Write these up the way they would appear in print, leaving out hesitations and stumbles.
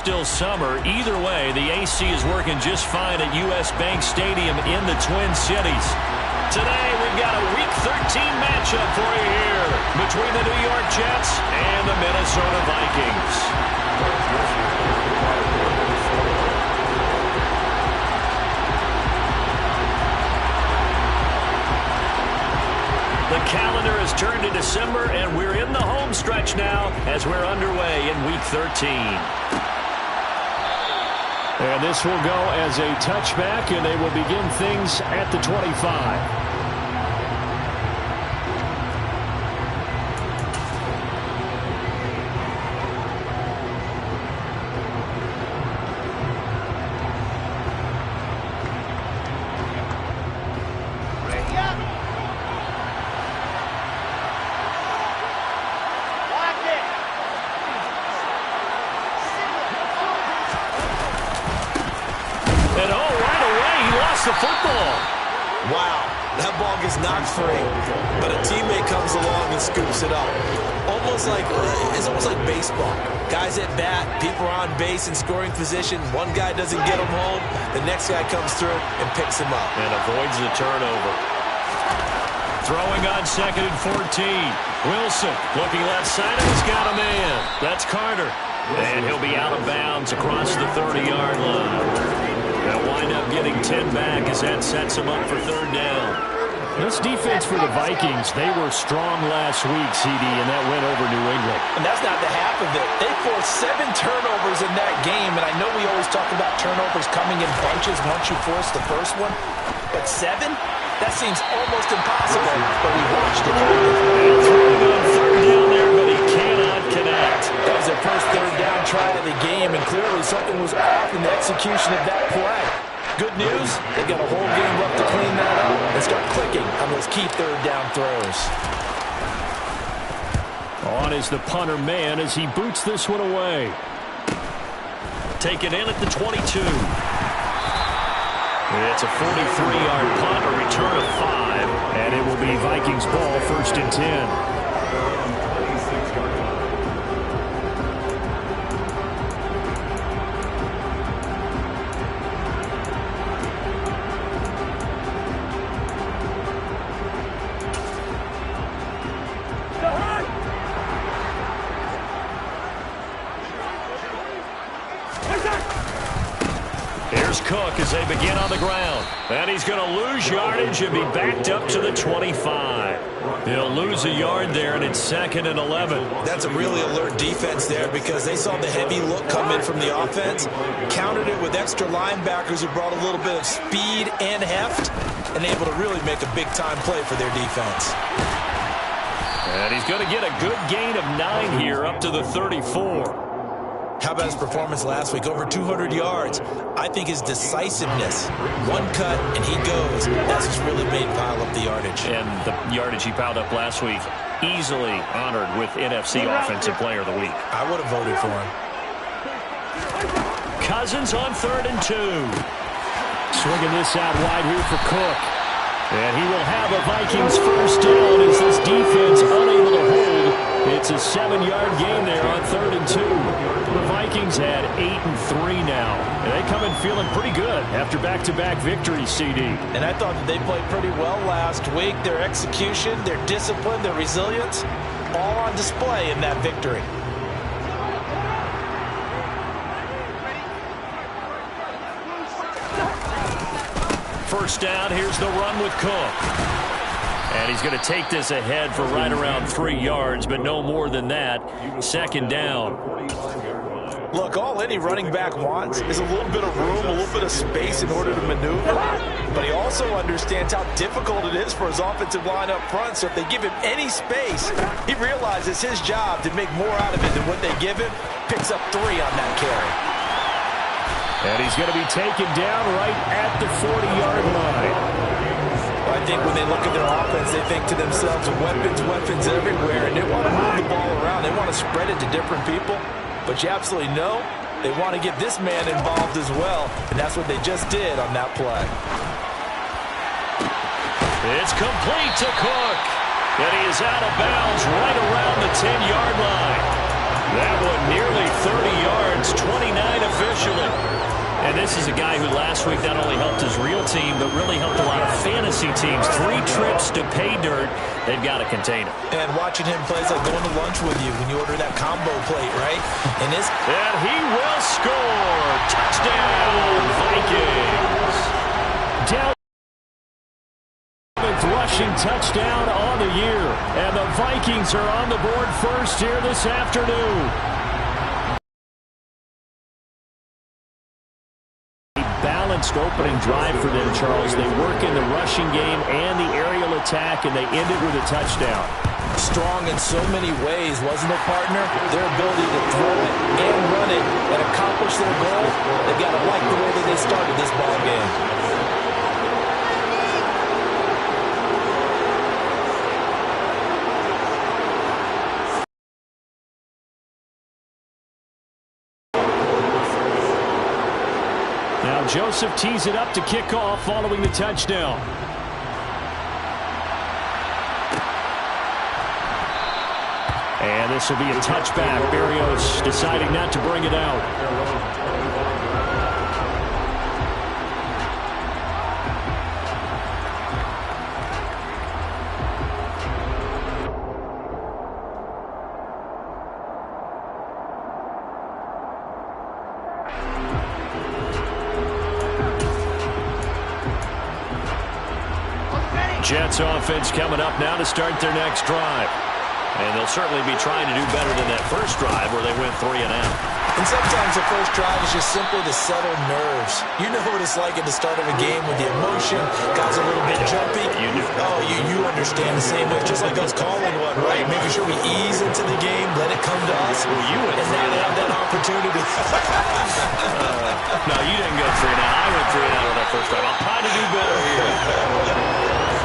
Still summer. Either way, the AC is working just fine at U.S. Bank Stadium in the Twin Cities. Today, we've got a Week 13 matchup for you here between the New York Jets and the Minnesota Vikings. The calendar has turned to December, and we're in the home stretch now as we're underway in Week 13. And this will go as a touchback, and they will begin things at the 25. The football. Wow, that ball gets knocked free, but a teammate comes along and scoops it up. It's almost like baseball. Guys at bat, people are on base in scoring position. One guy doesn't get him home, the next guy comes through and picks him up. And avoids the turnover. Throwing on 2nd and 14. Wilson looking left side, and he's got a man. That's Carter. And he'll be out of bounds across the 30-yard line. They'll wind up getting 10 back as that sets them up for 3rd down. This defense for the Vikings, they were strong last week, CD, and that went over New England. And that's not the half of it. They forced 7 turnovers in that game, and I know we always talk about turnovers coming in bunches once you force the first one, but 7? That seems almost impossible, but we watched it happen. And throwing on 3rd down there, but he cannot connect. That was their first 3rd down try of the game, and clearly something was off in the execution of that play. Good news, they've got a whole game left to clean that up and start clicking on those key 3rd down throws. On is the punter man as he boots this one away. Taken in at the 22. It's a 43-yard punt, a return of 5, and it will be Vikings ball, 1st and 10. Here's Cook as they begin on the ground. And he's going to lose yardage and be backed up to the 25. He'll lose a yard there, and it's 2nd and 11. That's a really alert defense there because they saw the heavy look come in from the offense, countered it with extra linebackers who brought a little bit of speed and heft, and able to really make a big-time play for their defense. And he's going to get a good gain of 9 here up to the 34. How about his performance last week? Over 200 yards. I think his decisiveness, one cut and he goes, that's what's really made him pile up the yardage. And the yardage he piled up last week, easily honored with NFC Offensive Player of the Week. I would have voted for him. Cousins on 3rd and 2. Swinging this out wide here for Cook. And he will have a Vikings 1st down as this defense unable to hold. It's a 7-yard gain there on 3rd and 2. The Vikings had 8 and 3 now. And they come in feeling pretty good after back-to-back victories, CD. And I thought that they played pretty well last week. Their execution, their discipline, their resilience, all on display in that victory. First down, here's the run with Cook. And he's going to take this ahead for right around 3 yards, but no more than that. 2nd down. Look, all any running back wants is a little bit of room, a little bit of space in order to maneuver. But he also understands how difficult it is for his offensive line up front. So if they give him any space, he realizes his job to make more out of it than what they give him. Picks up 3 on that carry. And he's going to be taken down right at the 40-yard line. I think when they look at their offense, they think to themselves, weapons everywhere, and they want to move the ball around. They want to spread it to different people. But you absolutely know they want to get this man involved as well, and that's what they just did on that play. It's complete to Cook. And he is out of bounds right around the 10-yard line. That one nearly 30 yards, 29 officially. And this is a guy who last week not only helped his real team, but really helped a lot of fantasy teams. 3 trips to pay dirt. They've got to contain him. And watching him play is like going to lunch with you when you order that combo plate, right? And he will score. Touchdown, Vikings. Down. Rushing touchdown on the year. And the Vikings are on the board first here this afternoon. Balanced opening drive for them, Charles. They work in the rushing game and the aerial attack, and they end it with a touchdown. Strong in so many ways, wasn't it, partner? Their ability to throw it and run it and accomplish their goal, they've got to like the way that they started this ball game. Now Joseph tees it up to kick off following the touchdown. And this will be a touchback. Berrios deciding not to bring it out. Jets offense coming up now to start their next drive. And they'll certainly be trying to do better than that first drive where they went 3 and out. And sometimes the first drive is just simply to settle nerves. You know what it's like at the start of a game with the emotion. Guys a little bit jumpy. You do. Oh, you understand the same way. Just like us calling one, right? Making sure we ease into the game, let it come to us. Well, you went and now have that opportunity. No, you didn't go 3 and out. I went 3 and out on that first drive. I'll try to do better here.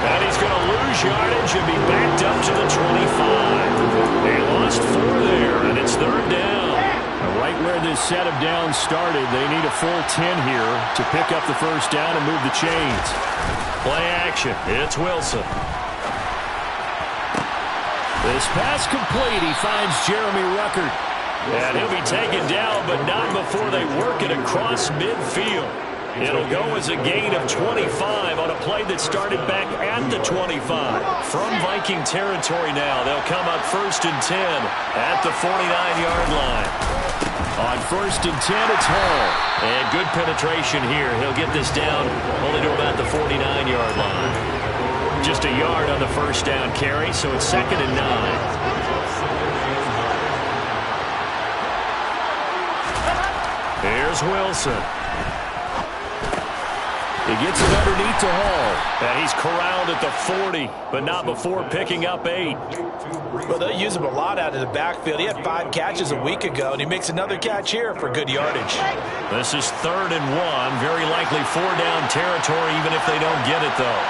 And he's going to lose yardage and be backed up to the 25. They lost 4 there, and it's 3rd down. Right where this set of downs started, they need a full 10 here to pick up the first down and move the chains. Play action. It's Wilson. This pass complete. He finds Jeremy Ruckert. And he'll be taken down, but not before they work it across midfield. It'll go as a gain of 25 on a play that started back at the 25. From Viking territory now, they'll come up 1st and 10 at the 49-yard line. On 1st and 10, it's Hall. And good penetration here. He'll get this down only to about the 49-yard line. Just a yard on the first down carry, so it's 2nd and 9. Here's Wilson. He gets it underneath to Hall. And he's corralled at the 40, but not before picking up 8. Well, they'll use him a lot out of the backfield. He had 5 catches a week ago, and he makes another catch here for good yardage. This is 3rd and 1. Very likely 4-down territory, even if they don't get it, though.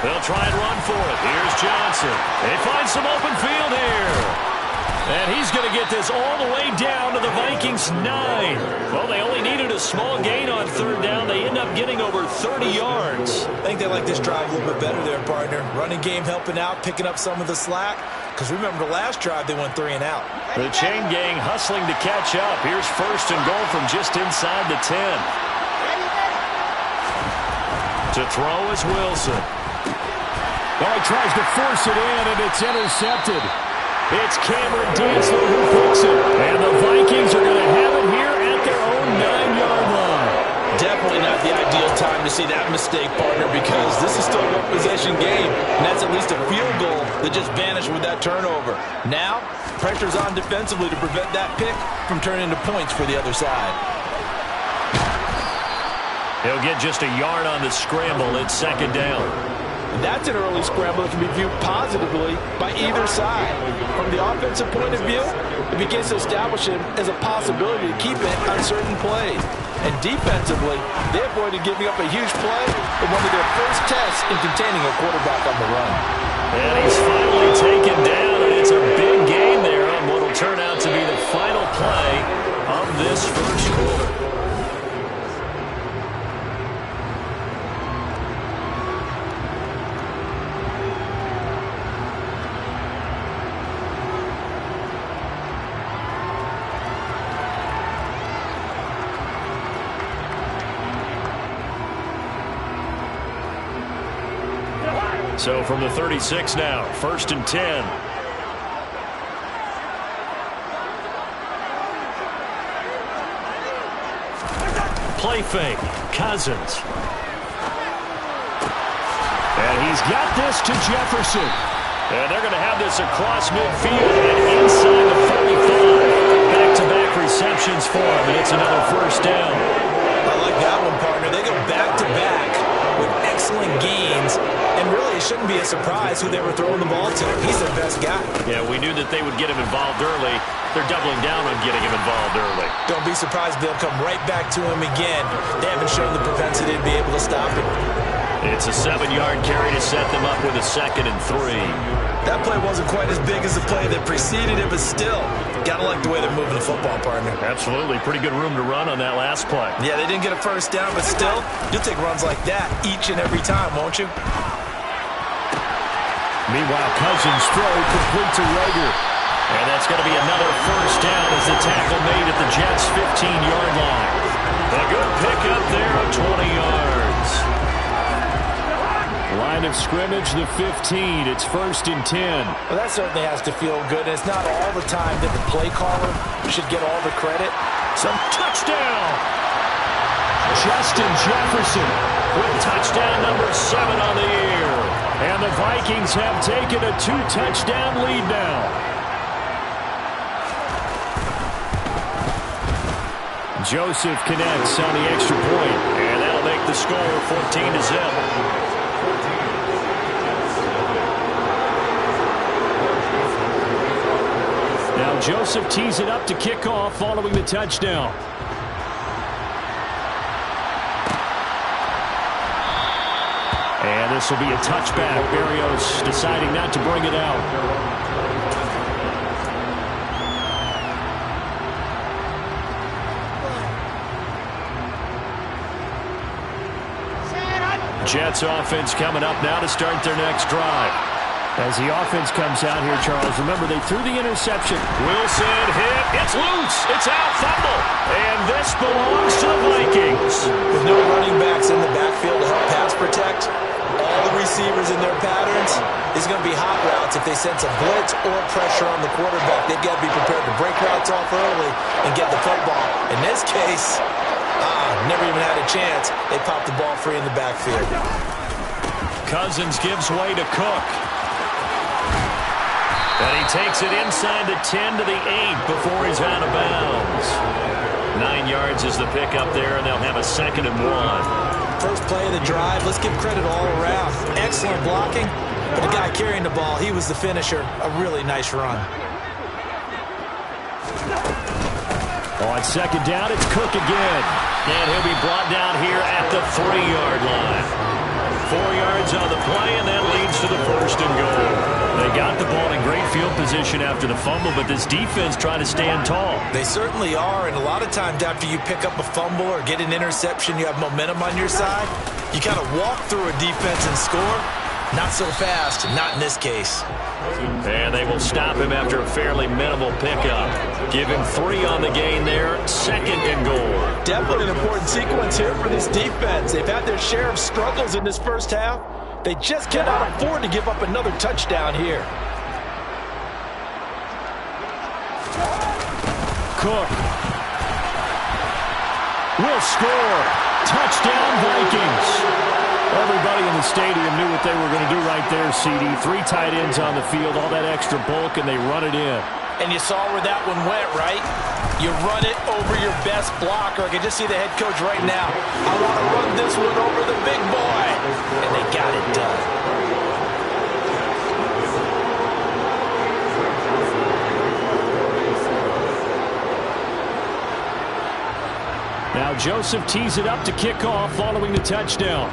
They'll try and run for it. Here's Johnson. They find some open field here. And he's going to get this all the way down to the Vikings' 9. Well, they only needed a small gain on 3rd down. They end up getting over 30 yards. I think they like this drive a little bit better there, partner. Running game helping out, picking up some of the slack. Because remember, the last drive they went 3 and out. The chain gang hustling to catch up. Here's 1st and goal from just inside the 10. To throw is Wilson. Well, he tries to force it in, and it's intercepted. It's Cameron Dantzler who picks it. And the Vikings are going to have it here at their own 9-yard line. Definitely not the ideal time to see that mistake, partner, because this is still a one-possession game, and that's at least a field goal that just vanished with that turnover. Now, pressure's on defensively to prevent that pick from turning into points for the other side. He'll get just a yard on the scramble. It's 2nd down. That's an early scramble that can be viewed positively by either side. From the offensive point of view, it begins to establish him as a possibility to keep it on certain plays. And defensively, they avoided giving up a huge play in one of their first tests in containing a quarterback on the run. And he's finally taken down, and it's a big gain there on what will turn out to be the final play of this first quarter. So from the 36 now, 1st and 10. Play fake. Cousins. And he's got this to Jefferson. And they're going to have this across midfield and inside the 45. Back-to-back receptions for him, and it's another 1st down. I like that one, partner. They go back-to-back with excellent gains, and really it shouldn't be a surprise who they were throwing the ball to. He's their best guy. Yeah, we knew that they would get him involved early. They're doubling down on getting him involved early. Don't be surprised they'll come right back to him again. They haven't shown the propensity to be able to stop him. It's a 7-yard carry to set them up with a 2nd and 3. That play wasn't quite as big as the play that preceded it, but still, gotta like the way they're moving the football, partner. Absolutely. Pretty good room to run on that last play. Yeah, they didn't get a 1st down, but still, you'll take runs like that each and every time, won't you? Meanwhile, Cousins throw complete to Rager. And that's going to be another 1st down as the tackle made at the Jets' 15-yard line. A good pickup there of 20 yards. Line of scrimmage, the 15. It's 1st and 10. Well, that certainly has to feel good. It's not all the time that the play caller should get all the credit. Some touchdown. Justin Jefferson With touchdown number 7 on the year. And the Vikings have taken a 2-touchdown lead now. Joseph connects on the extra point. And that'll make the score 14-0. Now Joseph tees it up to kick off following the touchdown. And this will be a touchback. Berrios deciding not to bring it out. Jets offense coming up now to start their next drive. As the offense comes out here, Charles, remember they threw the interception. Wilson hit. It's loose. It's out. Fumble. And this belongs to the Vikings. With no running backs in the backfield to help pass protect, all the receivers in their patterns is going to be hot routes. If they sense a blitz or pressure on the quarterback, they've got to be prepared to break routes off early and get the football. In this case, never even had a chance. They popped the ball free in the backfield. Cousins gives way to Cook. And he takes it inside the 10 to the 8 before he's out of bounds. 9 yards is the pickup there, and they'll have a 2nd and 1. First play of the drive, let's give credit all around. Excellent blocking, but the guy carrying the ball, he was the finisher. A really nice run. On 2nd down, it's Cook again. And he'll be brought down here at the 3-yard line. 4 yards on the play, and that leads to the 1st and goal. They got the ball in great field position after the fumble, but this defense trying to stand tall. They certainly are, and a lot of times after you pick up a fumble or get an interception, you have momentum on your side. You kind of walk through a defense and score. Not so fast, not in this case. And they will stop him after a fairly minimal pickup. Give him 3 on the gain there, 2nd and goal. Definitely an important sequence here for this defense. They've had their share of struggles in this first half. They just cannot afford to give up another touchdown here. Cook will score. Touchdown, Vikings. Everybody in the stadium knew what they were going to do right there, CD. 3 tight ends on the field, all that extra bulk, and they run it in. And you saw where that one went, right? You run it over your best blocker. I can just see the head coach right now. I want to run this one over the big boy. And they got it done. Now Joseph tees it up to kick off following the touchdown.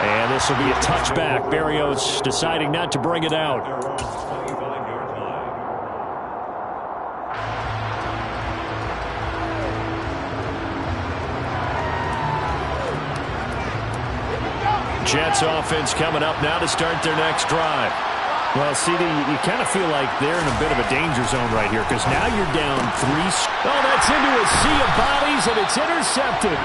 And this will be a touchback. Berrios deciding not to bring it out. Jets offense coming up now to start their next drive. Well, CD, you kind of feel like they're in a bit of a danger zone right here because now you're down 3. Oh, that's into a sea of bodies, and it's intercepted.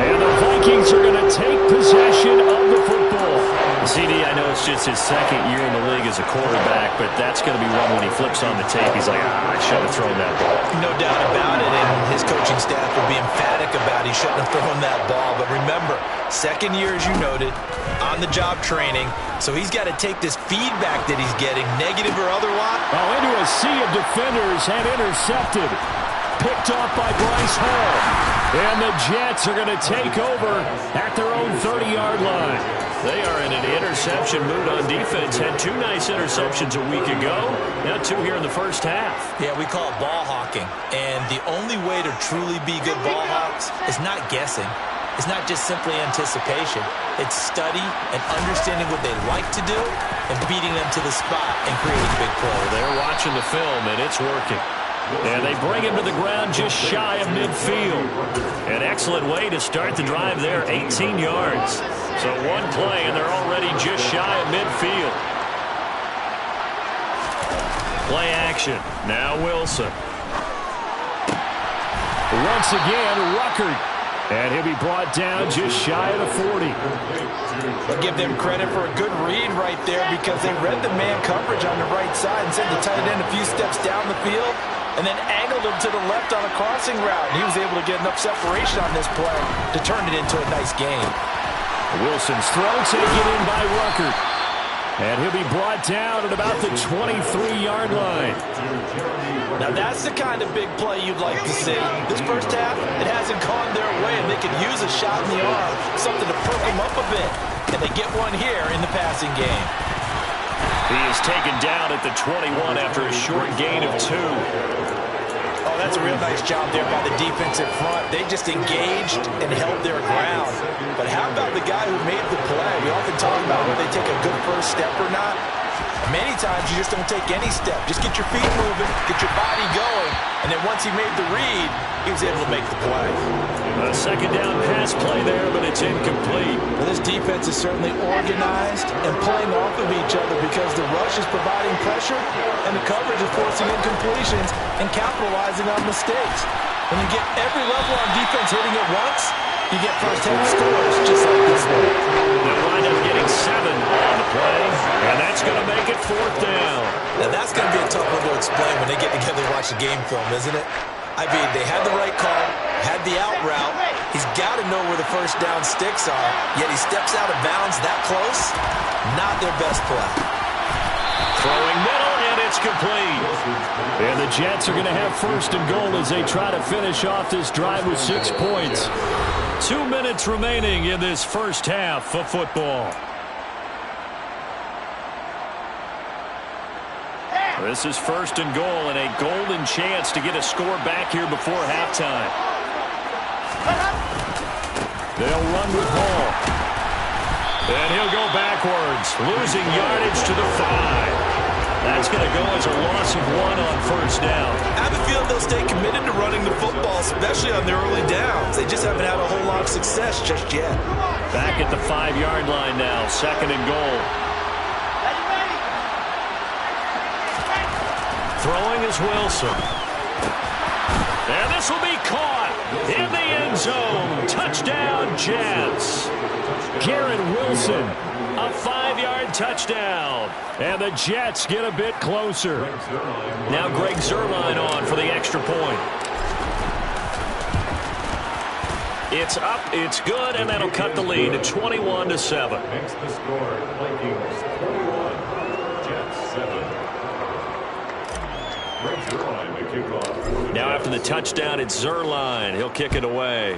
And the Vikings are going to take possession of the football. CD, I know it's just his second year in the league as a quarterback, but that's going to be one when he flips on the tape. He's like, I shouldn't have thrown that ball. No doubt about it, and his coaching staff will be emphatic about he shouldn't have thrown that ball. But remember, second year, as you noted, on-the-job training, so he's got to take this feedback that he's getting, negative or otherwise. Oh, into a sea of defenders and intercepted. Picked off by Bryce Hall. And the Jets are going to take over at their own 30-yard line. They are in an interception mood on defense. Had 2 nice interceptions a week ago. Now 2 here in the first half. Yeah, we call it ball hawking. And the only way to truly be good ball hawks is not guessing. It's not just simply anticipation. It's study and understanding what they like to do and beating them to the spot and creating big plays. They're watching the film, and it's working. And they bring him to the ground just shy of midfield. An excellent way to start the drive there, 18 yards. So 1 play, and they're already just shy of midfield. Play action. Now Wilson. Once again, Ruckert. And he'll be brought down just shy of the 40. I'll give them credit for a good read right there because they read the man coverage on the right side and sent the tight end a few steps down the field and then angled him to the left on a crossing route. And he was able to get enough separation on this play to turn it into a nice game. Wilson's throw taken in by Ruckert. And he'll be brought down at about the 23-yard line. Now that's the kind of big play you'd like to see. This first half, it hasn't gone their way, and they could use a shot in the arm, something to perk them up a bit. And they get one here in the passing game. He is taken down at the 21 after a short gain of 2. Oh, that's a real nice job there by the defensive front. They just engaged and held their ground. But how about the guy who made the play? We often talk about whether they take a good first step or not. Many times you just don't take any step. Just get your feet moving, get your body going, and then once he made the read, he was able to make the play. A second down pass play there, but it's incomplete. Well, this defense is certainly organized and playing off of each other because the rush is providing pressure and the coverage is forcing incompletions and capitalizing on mistakes. When you get every level on defense hitting at once, you get first-half scores just like this one. They'll wind up getting 7 on the play, and that's going to make it 4th down. Now that's going to be a tough one to explain when they get together and watch the game film, isn't it? I mean, they had the right call, had the out route. He's got to know where the first down sticks are, yet he steps out of bounds that close. Not their best play. Throwing middle, and it's complete. And the Jets are going to have 1st and goal as they try to finish off this drive with 6 points. 2 minutes remaining in this first half of football. This is 1st and goal and a golden chance to get a score back here before halftime. They'll run with Hall. And he'll go backwards, losing yardage to the 5. That's going to go as a loss of 1 on 1st down. I have a feeling they'll stay committed to running the football, especially on their early downs. They just haven't had a whole lot of success just yet. Back at the 5-yard line now, 2nd and goal. Throwing is Wilson. And this will be caught in the end zone. Touchdown, Jets. Garrett Wilson, a 5-yard touchdown. And the Jets get a bit closer. Now Greg Zuerlein on for the extra point. It's up, it's good, and that'll cut the lead to 21-7. Makes the score, Vikings 21, Jets 7. Greg Zuerlein, the kickoff. Now after the touchdown, it's Zuerlein. He'll kick it away.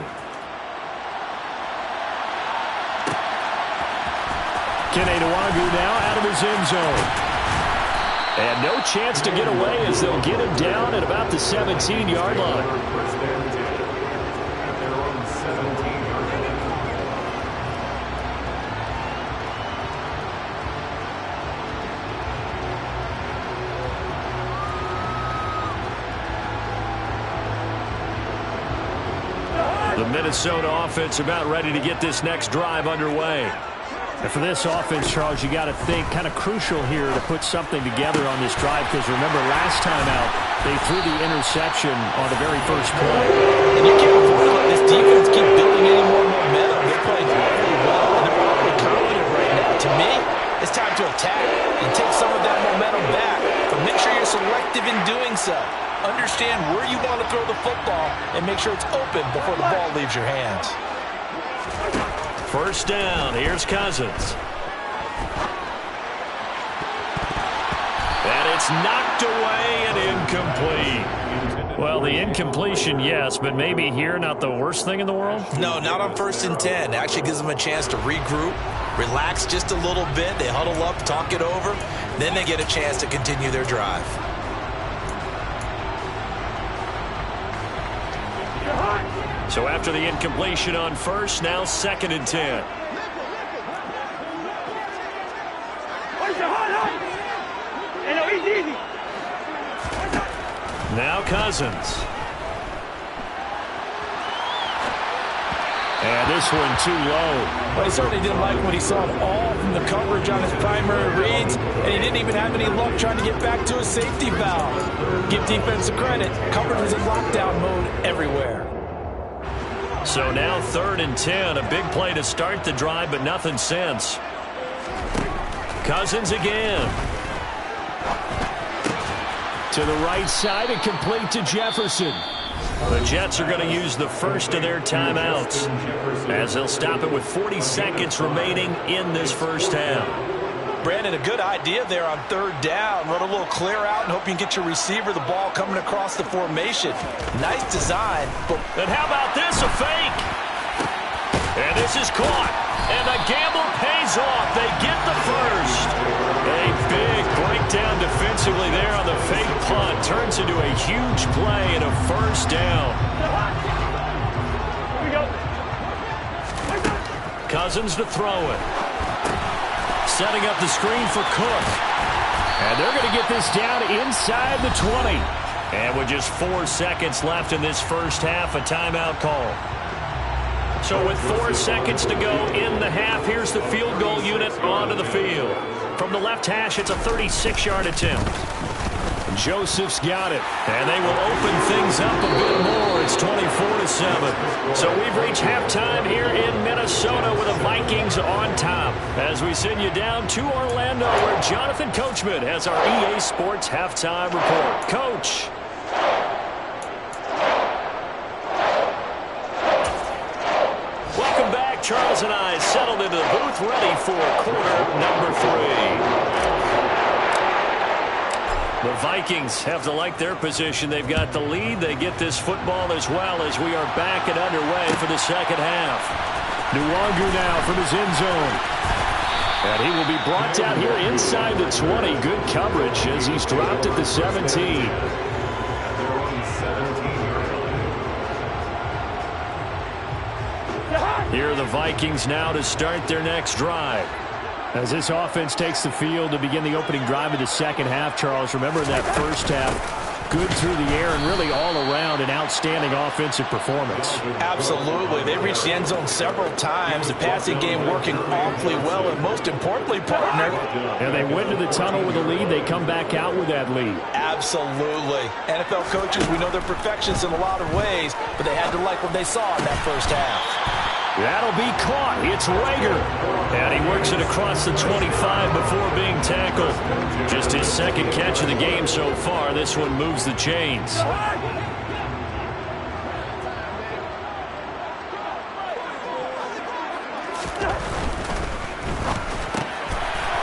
Kene now out of his end zone. And no chance to get away as they'll get him down at about the 17-yard line. First and 10 at their own 17-yard line. The Minnesota offense about ready to get this next drive underway. And for this offense, Charles, you got to think kind of crucial here to put something together on this drive, because remember last time out they threw the interception on the very first play. And you can't afford to let this defense keep building any more momentum. They're playing really well, and they're probably confident right now. To me, it's time to attack and take some of that momentum back, but make sure you're selective in doing so. Understand where you want to throw the football and make sure it's open before the ball leaves your hands. First down, here's Cousins. And it's knocked away and incomplete. Well, the incompletion, yes, but maybe here not the worst thing in the world? No, not on 1st and 10. Actually gives them a chance to regroup, relax just a little bit. They huddle up, talk it over. Then they get a chance to continue their drive. So after the incompletion on first, now 2nd and 10. Now Cousins. And this one too low. Well, he certainly didn't like what he saw at all from the coverage on his primary reads, and he didn't even have any luck trying to get back to his safety valve. Give defense credit. Coverage was in lockdown mode everywhere. So now 3rd and 10, a big play to start the drive, but nothing since. Cousins again. To the right side and complete to Jefferson. The Jets are going to use the first of their timeouts as they'll stop it with 40 seconds remaining in this first half. Brandon, a good idea there on 3rd down. Run a little clear out and hope you can get your receiver the ball coming across the formation. Nice design. But and how about this, a fake? And this is caught. And the gamble pays off. They get the first. A big breakdown defensively there on the fake punt. Turns into a huge play and a first down. Cousins to throw it. Setting up the screen for Cook. And they're going to get this down inside the 20. And with just 4 seconds left in this first half, a timeout call. So with 4 seconds to go in the half, here's the field goal unit onto the field. From the left hash, it's a 36-yard attempt. Joseph's got it. And they will open things up a bit more. It's 24-7. So we've reached halftime here in Minnesota with the Vikings on top. As we send you down to Orlando, where Jonathan Coachman has our EA Sports halftime report. Coach. Welcome back. Charles and I settled into the booth, ready for quarter number 3. The Vikings have to like their position. They've got the lead. They get this football as well as we are back and underway for the second half. Nwangu now from his end zone. And he will be brought down here inside the 20. Good coverage as he's dropped at the 17. Here are the Vikings now to start their next drive. As this offense takes the field to begin the opening drive of the second half, Charles, remember that first half, good through the air and really all around an outstanding offensive performance. Absolutely. They reached the end zone several times. The passing game working awfully well, and most importantly, partner. And they went to the tunnel with a lead. They come back out with that lead. Absolutely. NFL coaches, we know they're perfectionists in a lot of ways, but they had to like what they saw in that first half. That'll be caught. It's Rager. And he works it across the 25 before being tackled. Just his second catch of the game so far. This one moves the chains.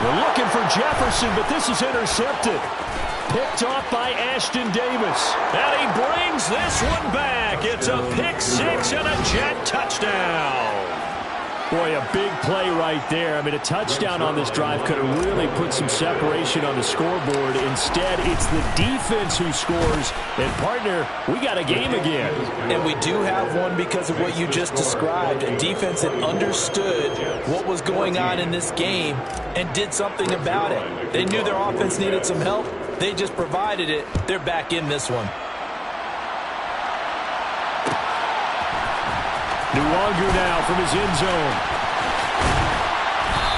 We're looking for Jefferson, but this is intercepted. Picked off by Ashton Davis. And he brings this one back. It's a pick six and a Jet touchdown. Boy, a big play right there. I mean, a touchdown on this drive could have really put some separation on the scoreboard. Instead, it's the defense who scores. And, partner, we got a game again. And we do have one because of what you just described. A defense that understood what was going on in this game and did something about it. They knew their offense needed some help. They just provided it. They're back in this one. Nwangu now from his end zone.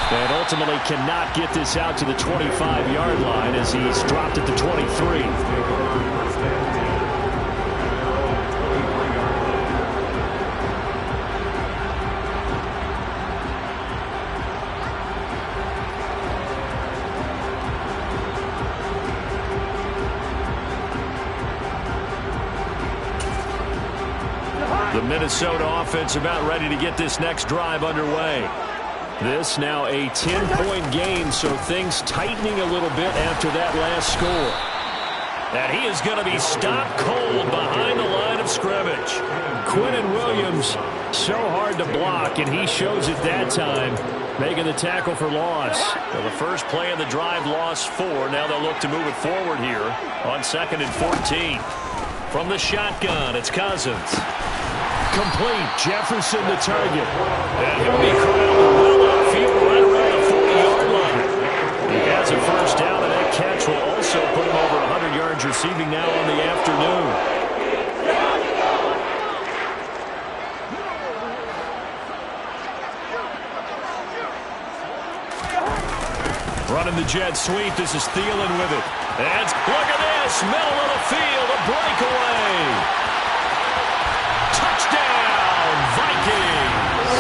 And ultimately cannot get this out to the 25-yard line as he's dropped at the 23. The Minnesota offense about ready to get this next drive underway. This now a 10-point game, so things tightening a little bit after that last score. And he is going to be stopped cold behind the line of scrimmage. Quinnen Williams, so hard to block, and he shows it that time, making the tackle for loss. Well, the first play of the drive lost 4. Now they'll look to move it forward here on 2nd and 14. From the shotgun, it's Cousins. Complete. Jefferson the target. And he'll be corralled well upfield right around the 40-yard line. He has a first down, and that catch will also put him over 100 yards receiving now on the afternoon. Running the jet sweep. This is Thielen with it. And look at this. Middle of the field. A breakaway. Touchdown, Vikings!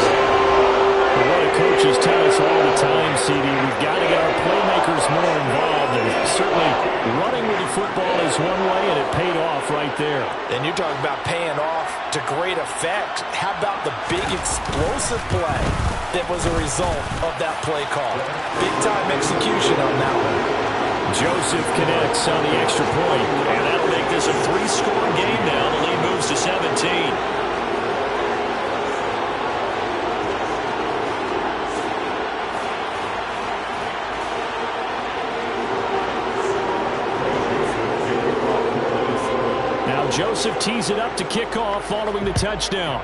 What do coaches tell us all the time, CD? We've got to get our playmakers more involved. And certainly running with the football is one way, and it paid off right there. And you're talking about paying off to great effect. How about the big explosive play that was a result of that play call? Big-time execution on that one. Joseph connects on the extra point. And that'll make this a 3-score game now. The lead moves to 17. Now Joseph tees it up to kick off following the touchdown.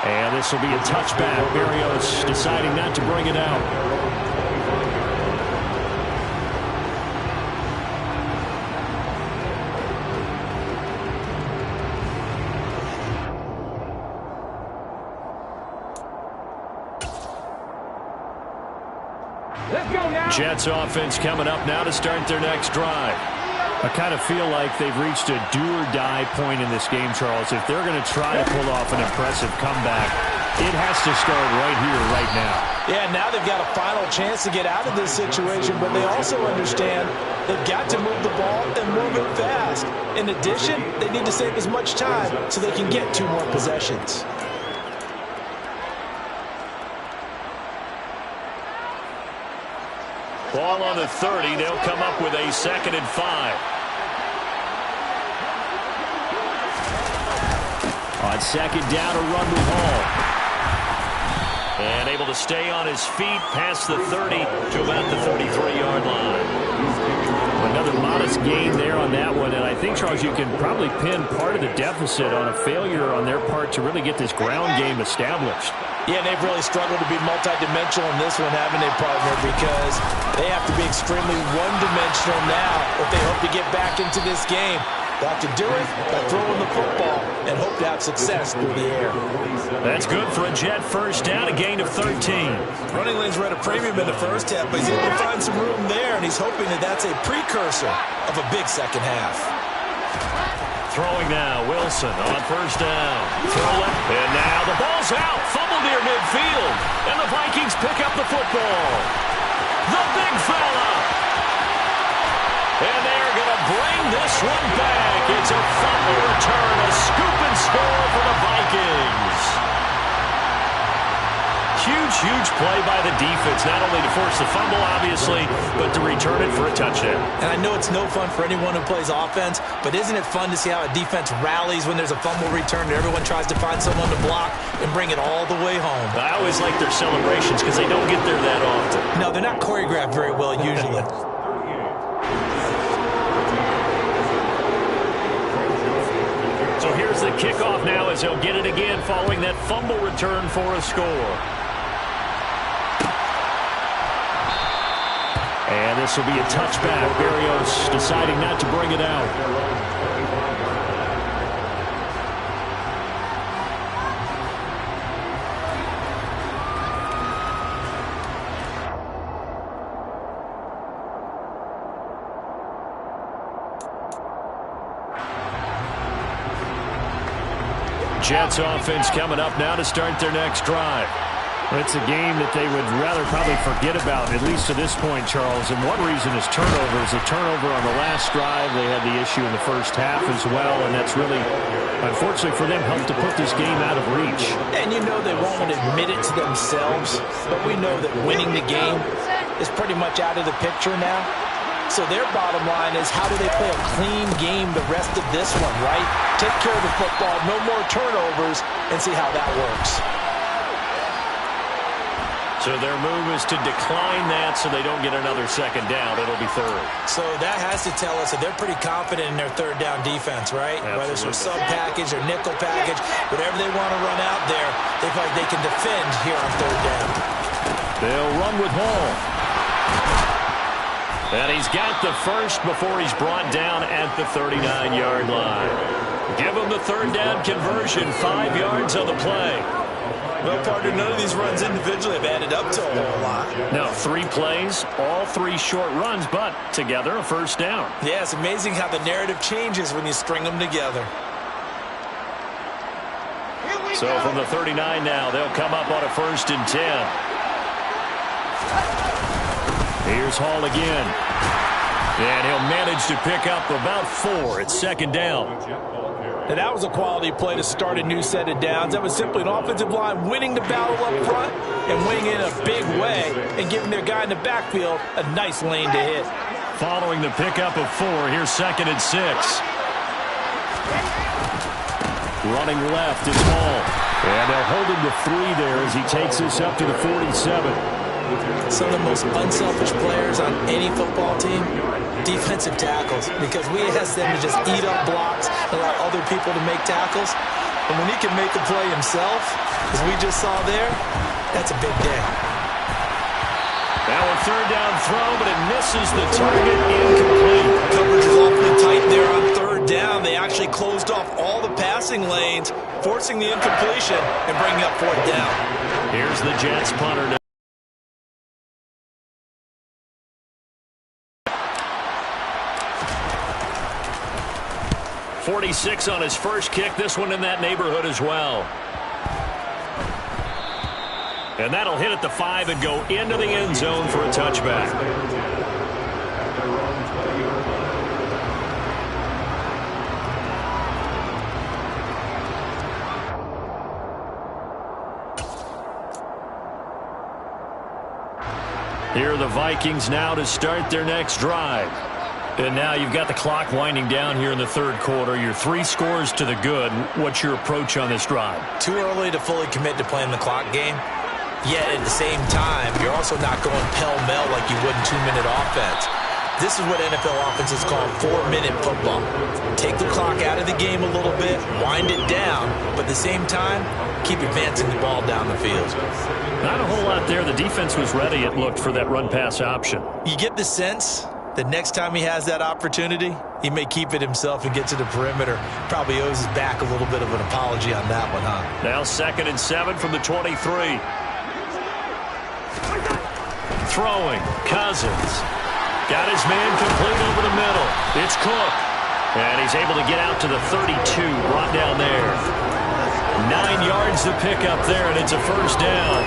And this will be a touchback. Berrios deciding not to bring it out. Jets offense coming up now to start their next drive. I kind of feel like they've reached a do-or-die point in this game, Charles. If they're going to try to pull off an impressive comeback, it has to start right here, right now. Yeah, now they've got a final chance to get out of this situation, but they also understand they've got to move the ball and move it fast. In addition, they need to save as much time so they can get 2 more possessions. Ball on the 30. They'll come up with a 2nd and 5. On 2nd down, a run with Hall. And able to stay on his feet past the 30 to about the 33-yard line. Another modest gain there on that one, and I think, Charles, you can probably pin part of the deficit on a failure on their part to really get this ground game established. Yeah, they've really struggled to be multidimensional in this one, haven't they, partner? Because they have to be extremely one-dimensional now if they hope to get back into this game. They'll have to do it by throwing the football and hope to have success through the air. That's good for a Jet first down, a gain of 13. Running lanes were at a premium in the first half, but he's able to find some room there, and he's hoping that that's a precursor of a big second half. Throwing now, Wilson on first down. Throw it, and now the ball's out. Fumble near midfield, and the Vikings pick up the football. The big fella. And they're going to bring this one back. It's a fumble return, a scoop and score for the Vikings. Huge play by the defense, not only to force the fumble, obviously, but to return it for a touchdown. And I know it's no fun for anyone who plays offense, but isn't it fun to see how a defense rallies when there's a fumble return and everyone tries to find someone to block and bring it all the way home? I always like their celebrations because they don't get there that often. No, they're not choreographed very well usually. So here's the kickoff now as he'll get it again following that fumble return for a score. And this will be a touchback. Berrios deciding not to bring it out. Jets offense coming up now to start their next drive. It's a game that they would rather probably forget about, at least to this point, Charles. And one reason is turnovers. A turnover on the last drive. They had the issue in the first half as well, and that's really, unfortunately for them, helped to put this game out of reach. And you know they won't admit it to themselves, but we know that winning the game is pretty much out of the picture now. So their bottom line is, how do they play a clean game the rest of this one, right? Take care of the football, no more turnovers, and see how that works. So their move is to decline that so they don't get another second down. It'll be third. So that has to tell us that they're pretty confident in their third down defense, right? Absolutely. Whether it's a sub package or nickel package, whatever they want to run out there, they feel like they can defend here on third down. They'll run with Hall. And he's got the first before he's brought down at the 39-yard line. Give him the third down conversion, 5 yards on the play. Well, partner, none of these runs individually have added up to a whole lot. No, 3 plays, all 3 short runs, but together a first down. Yeah, it's amazing how the narrative changes when you string them together. So from the 39 now, they'll come up on a 1st and 10. Here's Hall again. And he'll manage to pick up about 4 at 2nd down. And that was a quality play to start a new set of downs. That was simply an offensive line winning the battle up front and winning in a big way and giving their guy in the backfield a nice lane to hit. Following the pickup of 4, here's 2nd and 6. Running left is Hall. And they'll hold him to 3 there as he takes this up to the 47. Some of the most unselfish players on any football team, defensive tackles, because we ask them to just eat up blocks, allow other people to make tackles. And when he can make a play himself, as we just saw there, that's a big day. Now a 3rd down throw, but it misses the target, incomplete. Coverage is awfully tight there on 3rd down. They actually closed off all the passing lanes, forcing the incompletion and bringing up 4th down. Here's the Jets punter now. 46 on his first kick. This one in that neighborhood as well. And that'll hit at the 5 and go into the end zone for a touchback. Here are the Vikings now to start their next drive. And now you've got the clock winding down here in the 3rd quarter. You're 3 scores to the good. What's your approach on this drive? Too early to fully commit to playing the clock game. Yet at the same time, you're also not going pell-mell like you would in 2-minute offense. This is what NFL offenses call 4-minute football. Take the clock out of the game a little bit, wind it down, but at the same time, keep advancing the ball down the field. Not a whole lot there. The defense was ready, it looked, for that run-pass option. You get the sense that next time he has that opportunity, he may keep it himself and get to the perimeter. Probably owes his back a little bit of an apology on that one, huh? Now 2nd and 7 from the 23. Throwing, Cousins. Got his man complete over the middle. It's Cook. And he's able to get out to the 32, brought down there. 9 yards to pick up there, and it's a first down.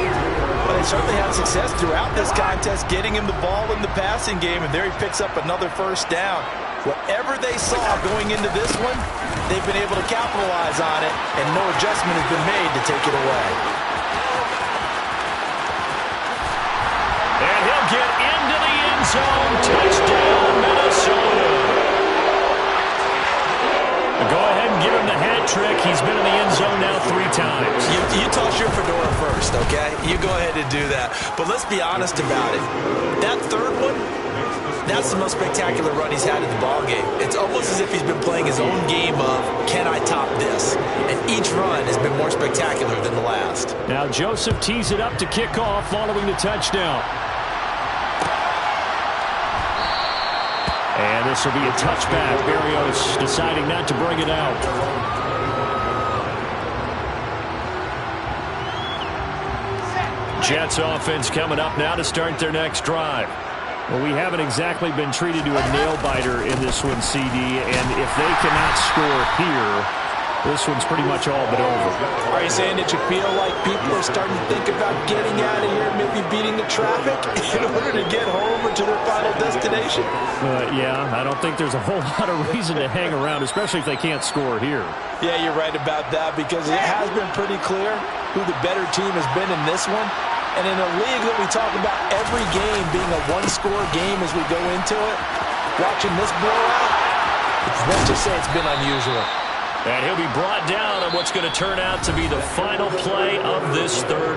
But they certainly had success throughout this contest, getting him the ball in the passing game, and there he picks up another first down. Whatever they saw going into this one, they've been able to capitalize on it, and no adjustment has been made to take it away. And he'll get into the end zone. Touchdown, Minnesota. Go ahead and give him the hat trick. He's been in the end zone now 3 times. You toss your fedora first, okay? You go ahead and do that. But let's be honest about it. That 3rd one, that's the most spectacular run he's had in the ballgame. It's almost as if he's been playing his own game of, can I top this? And each run has been more spectacular than the last. Now Joseph tees it up to kick off following the touchdown. And this will be a touchback. Berrios deciding not to bring it out. Jets offense coming up now to start their next drive. Well, we haven't exactly been treated to a nail-biter in this one, CD, and if they cannot score here, this one's pretty much all but over. Are you saying that you feel like people are starting to think about getting out of here, maybe beating the traffic in order to get home or to their final destination? Yeah, I don't think there's a whole lot of reason to hang around, especially if they can't score here. Yeah, you're right about that, because it has been pretty clear who the better team has been in this one. And in a league that we talk about every game being a one-score game as we go into it, watching this blowout, let's just say it's been unusual. And he'll be brought down on what's going to turn out to be the final play of this third